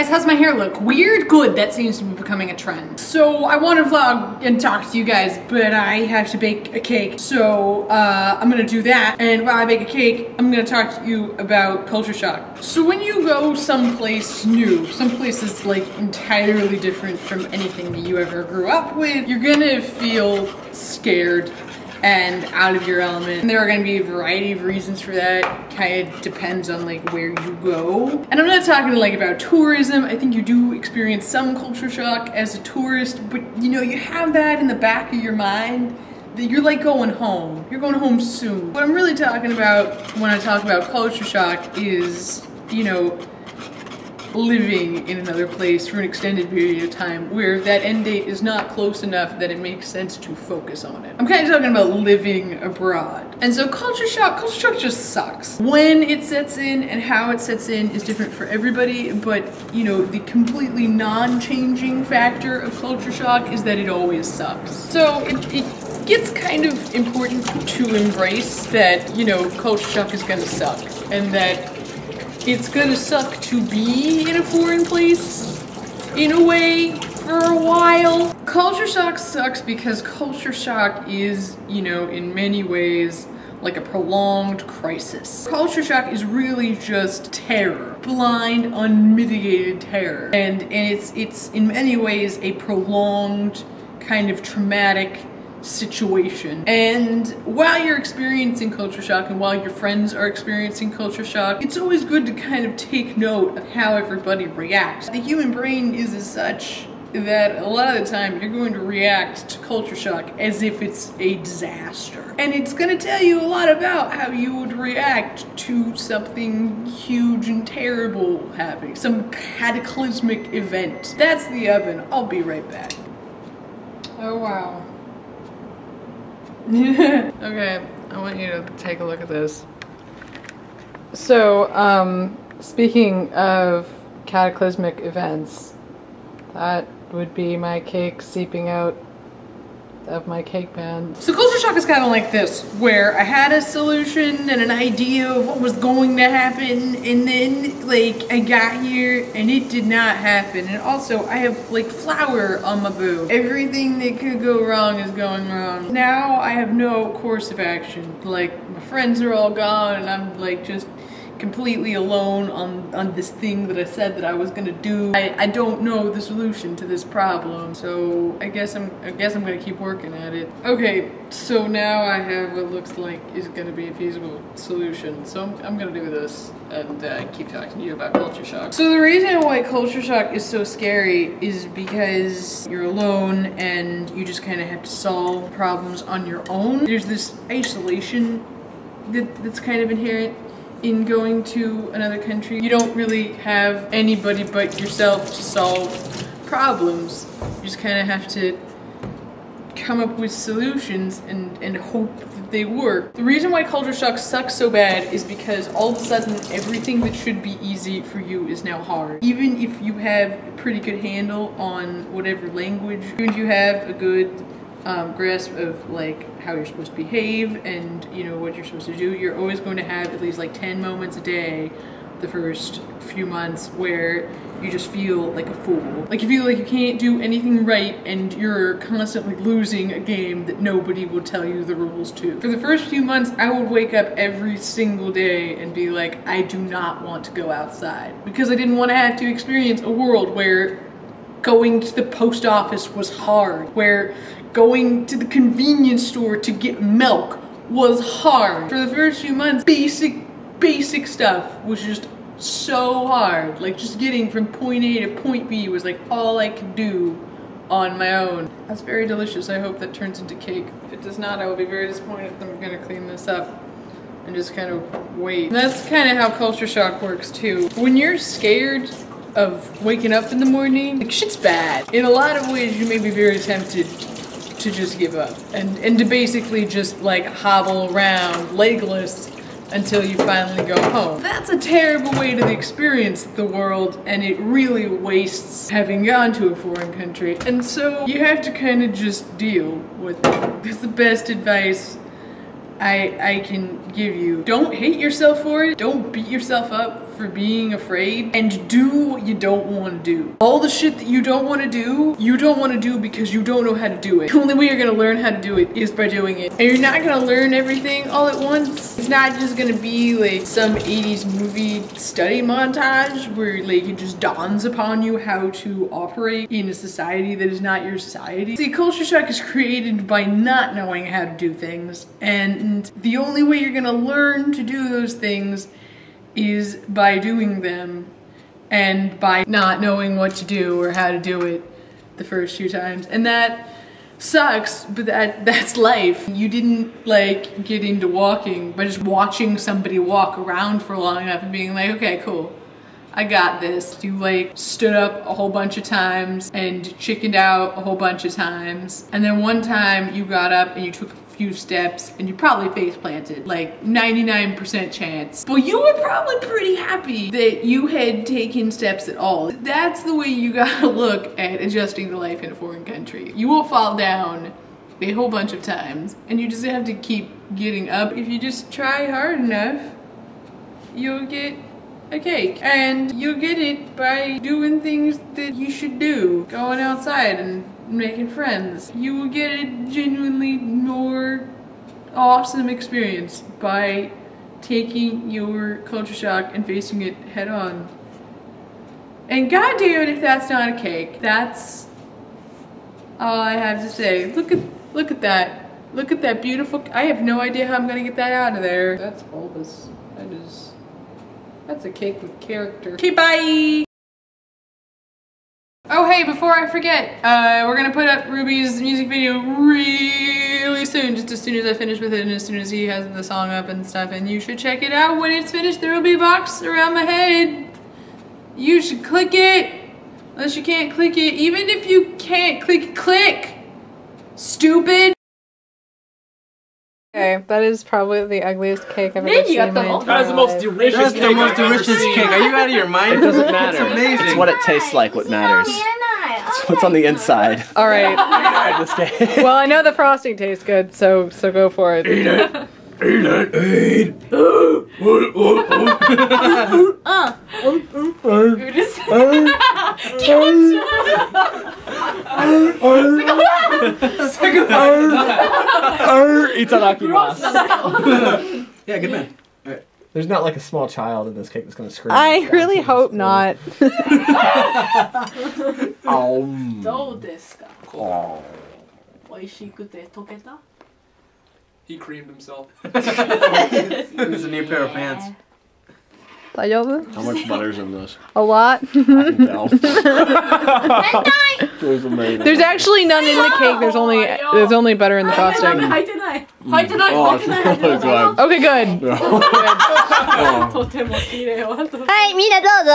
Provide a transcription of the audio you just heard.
Guys, how's my hair look? Weird? Good, that seems to be becoming a trend. So I want to vlog and talk to you guys, but I have to bake a cake. So I'm gonna do that, and while I bake a cake, I'm gonna talk to you about culture shock. So when you go someplace new, someplace that's like entirely different from anything that you ever grew up with, you're gonna feel scared and out of your element. And there are gonna be a variety of reasons for that. Kind of depends on like where you go. And I'm not talking like about tourism. I think you do experience some culture shock as a tourist, but you know, you have that in the back of your mind that you're like going home. You're going home soon. What I'm really talking about when I talk about culture shock is, you know, living in another place for an extended period of time where that end date is not close enough that it makes sense to focus on it. I'm kind of talking about living abroad. And so culture shock just sucks. When it sets in and how it sets in is different for everybody, but you know, the completely non-changing factor of culture shock is that it always sucks. So it gets kind of important to embrace that, you know, culture shock is gonna suck, and that it's gonna suck to be in a foreign place, in a way, for a while. Culture shock sucks because culture shock is, you know, in many ways, like a prolonged crisis. Culture shock is really just terror. Blind, unmitigated terror. And it's in many ways a prolonged, kind of traumatic situation. And while you're experiencing culture shock and while your friends are experiencing culture shock, it's always good to kind of take note of how everybody reacts. The human brain is as such that a lot of the time you're going to react to culture shock as if it's a disaster. And it's going to tell you a lot about how you would react to something huge and terrible happening, some cataclysmic event. That's the oven. I'll be right back. Oh wow. Okay, I want you to take a look at this. So, speaking of cataclysmic events, that would be my cake seeping out of my cake pan. So culture shock is kind of like this, where I had a solution and an idea of what was going to happen, and then like I got here and it did not happen. And also I have like flour on my boob. Everything that could go wrong is going wrong. Now I have no course of action. Like my friends are all gone and I'm like just completely alone on this thing that I said that I was gonna do. I don't know the solution to this problem, so I guess I'm gonna keep working at it. Okay, so now I have what looks like is gonna be a feasible solution. So I'm gonna do this and keep talking to you about culture shock. So the reason why culture shock is so scary is because you're alone and you just kind of have to solve problems on your own. There's this isolation that's kind of inherent in going to another country. You don't really have anybody but yourself to solve problems. You just kind of have to come up with solutions and hope that they work. The reason why culture shock sucks so bad is because all of a sudden everything that should be easy for you is now hard. Even if you have a pretty good handle on whatever language, even if you have a good grasp of like how you're supposed to behave and you know what you're supposed to do, you're always going to have at least like 10 moments a day the first few months where you just feel like a fool. Like you feel like you can't do anything right and you're constantly losing a game that nobody will tell you the rules to. For the first few months, I would wake up every single day and be like, I do not want to go outside, because I didn't want to have to experience a world where going to the post office was hard, where going to the convenience store to get milk was hard. For the first few months, basic stuff was just so hard. Like just getting from point A to point B was like all I could do on my own. That's very delicious. I hope that turns into cake. If it does not, I will be very disappointed. I'm gonna clean this up and just kind of wait. And that's kind of how culture shock works too. When you're scared of waking up in the morning, like shit's bad. In a lot of ways, you may be very tempted to just give up and to basically just like hobble around legless until you finally go home. That's a terrible way to experience the world, and it really wastes having gone to a foreign country. And so you have to kind of just deal with it. That's the best advice I can give you. Don't hate yourself for it. Don't beat yourself up for being afraid and do what you don't want to do. All the shit that you don't want to do because you don't know how to do it. The only way you're gonna learn how to do it is by doing it. And you're not gonna learn everything all at once. It's not just gonna be like some 80s movie study montage where like it just dawns upon you how to operate in a society that is not your society. See, culture shock is created by not knowing how to do things, and the only way you're gonna learn to do those things is by doing them and by not knowing what to do or how to do it the first few times. And that sucks, but that's life. You didn't like get into walking by just watching somebody walk around for long enough and being like, okay, cool, I got this. You like stood up a whole bunch of times and chickened out a whole bunch of times. And then one time you got up and you took a few steps and you probably face planted, like 99% chance. But you were probably pretty happy that you had taken steps at all. That's the way you gotta look at adjusting to life in a foreign country. You will fall down a whole bunch of times and you just have to keep getting up. If you just try hard enough, you'll get a cake. And you'll get it by doing things that you should do. Going outside and making friends. You will get a genuinely more awesome experience by taking your culture shock and facing it head on. And goddamn it if that's not a cake. That's all I have to say. Look at that. Look at that beautiful, I have no idea how I'm gonna get that out of there. That's bulbous. That's a cake with character. Okay, bye! Oh hey, before I forget, we're gonna put up Ruby's music video really soon, just as soon as I finish with it and as soon as he has the song up and stuff, and you should check it out. When it's finished, there will be a box around my head. You should click it, unless you can't click it. Even if you can't click, stupid. Okay, that is probably the ugliest cake I've ever seen in my entire life. That is the most delicious cake I've ever seen. Are you out of your mind? It doesn't matter. It's amazing. It's what it tastes like what matters. It's what's on the inside. Alright. This cake. Well, I know the frosting tastes good, so go for it. Eat it. Eat it. Eat. Itadakimasu. Yeah, good man. Alright. There's not like a small child in this cake that's gonna scream. I really hope not. どうですか? 美味しくて溶けた? He creamed himself. It's a new pair of pants. 大丈夫? How much butter's in this? A lot. I can tell. It was amazing. There's actually none in the cake. There's only butter in the frosting. 入ってない。入ってない。 Oh, it's really good. Okay, good. Oh. とても綺麗。はい、みんなどうぞ。